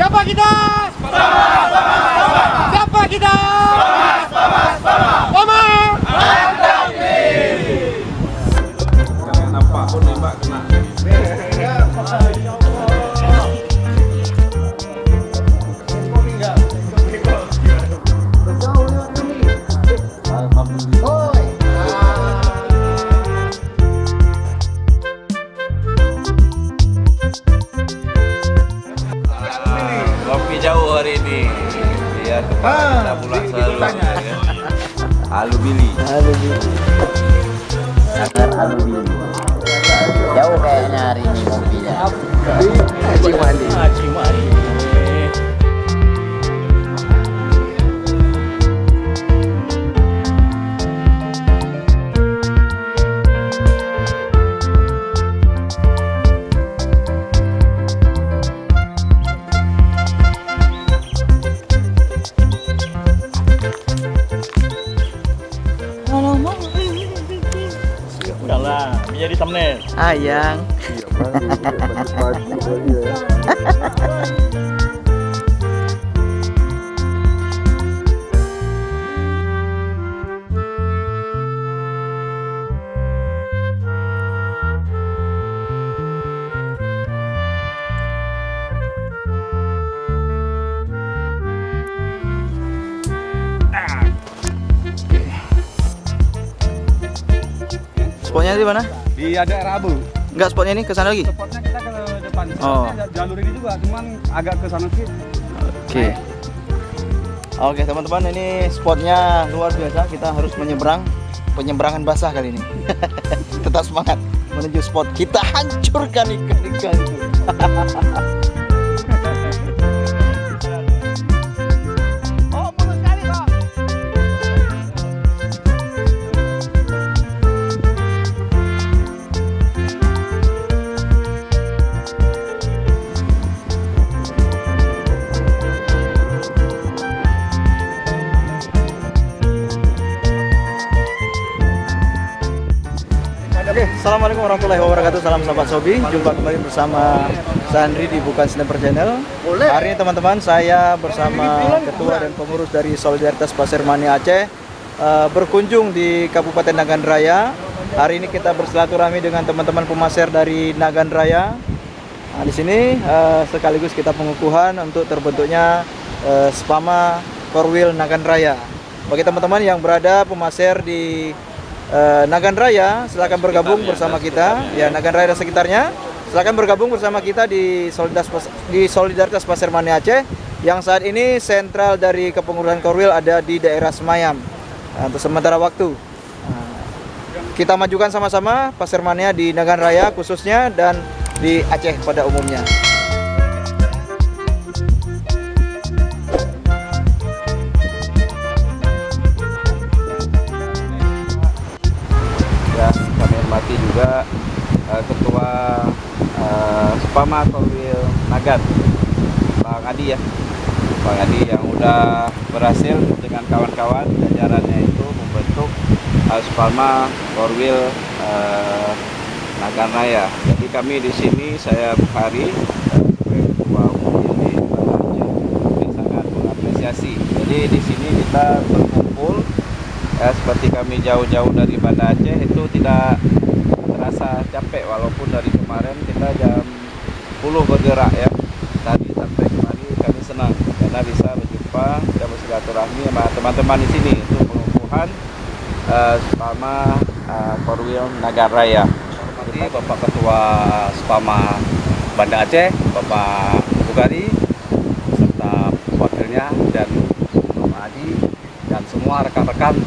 Siapa kita? Siapa kita? Spama. Nampak pun nembak kena. Kopi jauh hari ini biar kita pulang selalu ya. Alu Bili. Akar aluminium. Jauh kayaknya hari ini mobilnya. Haji Mali. Udahlah, menjadi thumbnail. Ayang. Spotnya di mana? Di daerah Abu. Enggak, spotnya ini ke sana lagi. Spotnya kita ke depan. Oh. Jalur ini juga, cuman agak ke sana sedikit. Oke. Oke, teman-teman, ini spotnya luar biasa. Kita harus menyeberang, penyeberangan basah kali ini. Tetap semangat menuju spot. Kita hancurkan ikan-ikan itu. Oh, mulus sekali, Pak. Oke, assalamualaikum warahmatullahi wabarakatuh. Salam sahabat Sobi. Jumpa kembali bersama Sandri di Bukan Sniper Channel. Hari ini teman-teman, saya bersama ketua dan pengurus dari Solidaritas Pasir Mani Aceh berkunjung di Kabupaten Nagan Raya. Hari ini kita bersilaturahmi dengan teman-teman pemasir dari Nagan Raya. Nah, di sini sekaligus kita pengukuhan untuk terbentuknya Spama Korwil Nagan Raya. Bagi teman-teman yang berada pemasir di Nagan Raya, silakan bergabung bersama kita. Ya, Nagan Raya dan sekitarnya, silakan bergabung bersama kita di Solidaritas Pasir Mani Aceh, yang saat ini sentral dari kepengurusan Korwil ada di daerah Semayam. Untuk sementara waktu, kita majukan sama-sama Pasir Mania di Nagan Raya khususnya dan di Aceh pada umumnya. Ya, kami hormati juga Ketua Spama Korwil Nagan, Bang Adi ya. Bang Adi yang udah berhasil dengan kawan-kawan jajarannya itu membentuk Spama Korwil Nagan Raya. Jadi kami di sini, saya Bukhari sebagai Ketua Umum ini sangat mengapresiasi. Jadi di sini kita berkumpul. Ya, seperti kami jauh-jauh dari Banda Aceh itu tidak terasa capek, walaupun dari kemarin kita jam 10 bergerak ya. Tadi sampai kemari kami senang karena bisa berjumpa dan bersilaturahmi sama teman-teman di sini untuk pengukuhan Spama Korwil Nagan Raya. Jadi Bapak Ketua Spama Banda Aceh, Bapak Bugari, serta wakilnya dan Bapak Adi dan semua rekan-rekan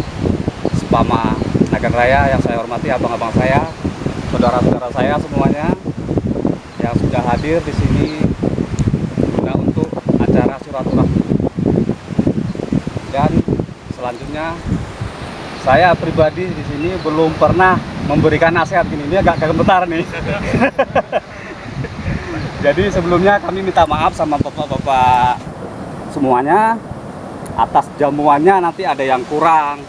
Spama Nagan Raya yang saya hormati, abang-abang saya, saudara-saudara saya semuanya yang sudah hadir di sini guna untuk acara silaturahmi. Dan selanjutnya saya pribadi di sini belum pernah memberikan nasihat gini, ini agak gemetar nih. Jadi sebelumnya kami minta maaf sama bapak-bapak semuanya atas jamuannya, nanti ada yang kurang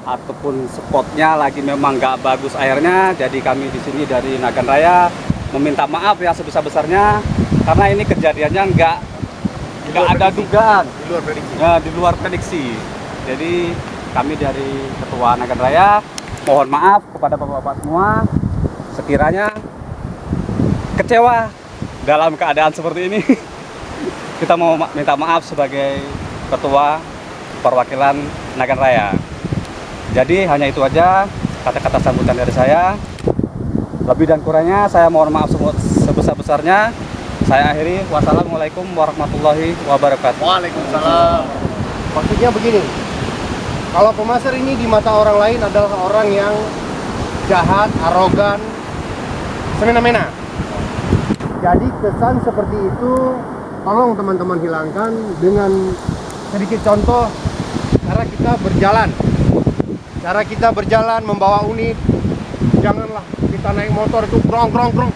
ataupun spotnya lagi memang nggak bagus airnya. Jadi kami di sini dari Nagan Raya meminta maaf ya sebesar-besarnya, karena ini kejadiannya nggak nggak ada dugaan. Di luar prediksi. Ya, di luar prediksi. Jadi kami dari Ketua Nagan Raya mohon maaf kepada bapak-bapak semua sekiranya kecewa dalam keadaan seperti ini. Kita mau minta maaf sebagai Ketua Perwakilan Nagan Raya. Jadi hanya itu aja kata-kata sambutan dari saya. Lebih dan kurangnya saya mohon maaf sebesar-besarnya. Saya akhiri. Wassalamualaikum warahmatullahi wabarakatuh. Waalaikumsalam. Maksudnya begini, kalau pemasar ini di mata orang lain adalah orang yang jahat, arogan, semena-mena. Jadi kesan seperti itu tolong teman-teman hilangkan dengan sedikit contoh cara kita berjalan. Cara kita berjalan membawa unit, janganlah kita naik motor itu grong.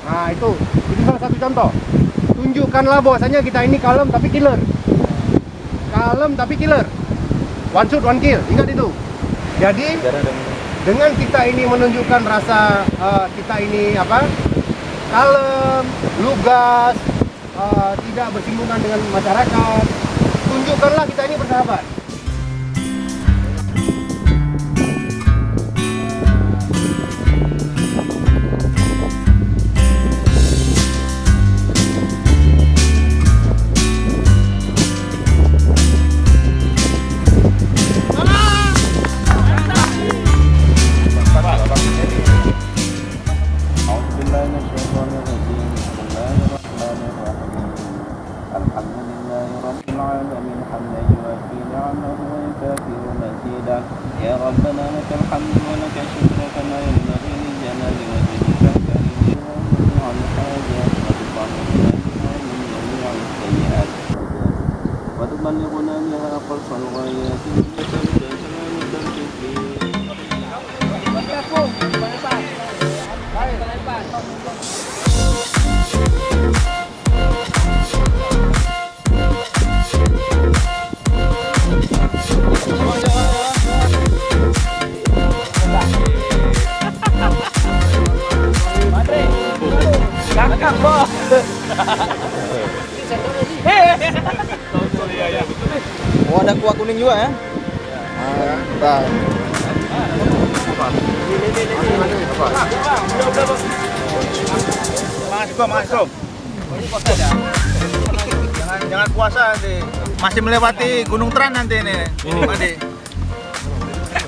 Nah itu salah satu contoh. Tunjukkanlah bahwasanya kita ini kalem tapi killer. Kalem tapi killer. One shoot one kill, ingat itu. Jadi dengan kita ini menunjukkan rasa kita ini kalem, lugas, tidak bersinggungan dengan masyarakat. Tunjukkanlah kita ini bersahabat. Ya Rabbana lakal hamdu wa lakal syukru kama yanbaghi li jalali wajhika al-karim wa al-hajat wa tuballighuna biha min jami'il sayyi'at wa tuballighuna biha aqsal ghayati Oh, ada kuah kuning juga ya? Mantap. Masuk. Jangan puasa nanti. Masih melewati Gunung Tran nanti ini. Mandi.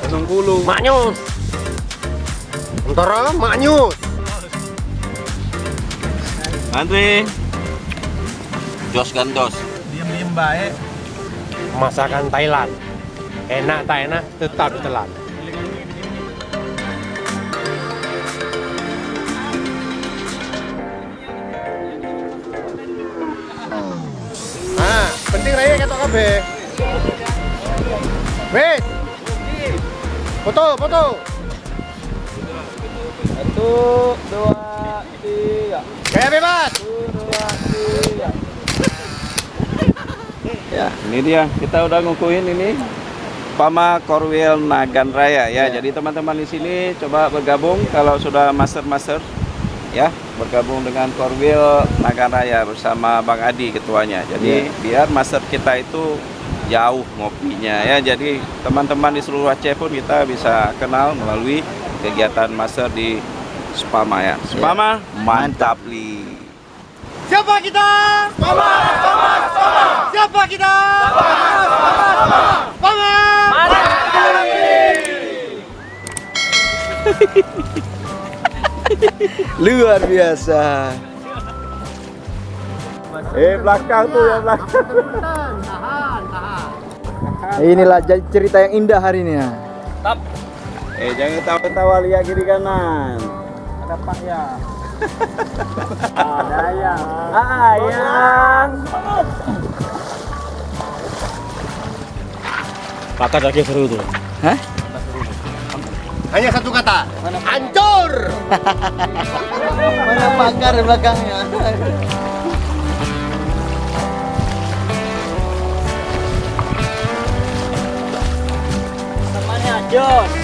Gunung Kulu. Maknyus. Antara maknyus. Andre. Jos gandos. Diem baik. Masakan Thailand. Enak tak enak tetap ditelan. Nah, penting raya ketok kabeh. Wes. Foto. 1, 2, 3. Gaya bebas. 1, 2, 3. Ya, ini dia. Kita udah ngukuhin ini Pama Korwil Nagan Raya ya. Jadi teman-teman di sini coba bergabung kalau sudah master ya, bergabung dengan Korwil Nagan Raya bersama Bang Adi ketuanya. Jadi biar master kita itu jauh ngopinya ya. Jadi teman-teman di seluruh Aceh pun kita bisa kenal melalui kegiatan master di Spama ya. Spama mantap li. Siapa kita? Spama. Siapa kita? Spama. Luar biasa. Belakang tuh yang belakang. Inilah jadi cerita yang indah hari ini ya. Jangan tawa-tawa lihat kiri kanan. Ada Pak ya. Ada ayang. Kata lagi seru tuh. Hah? Hanya satu kata. Hancur. Mana pagar di belakangnya? Namanya Jos.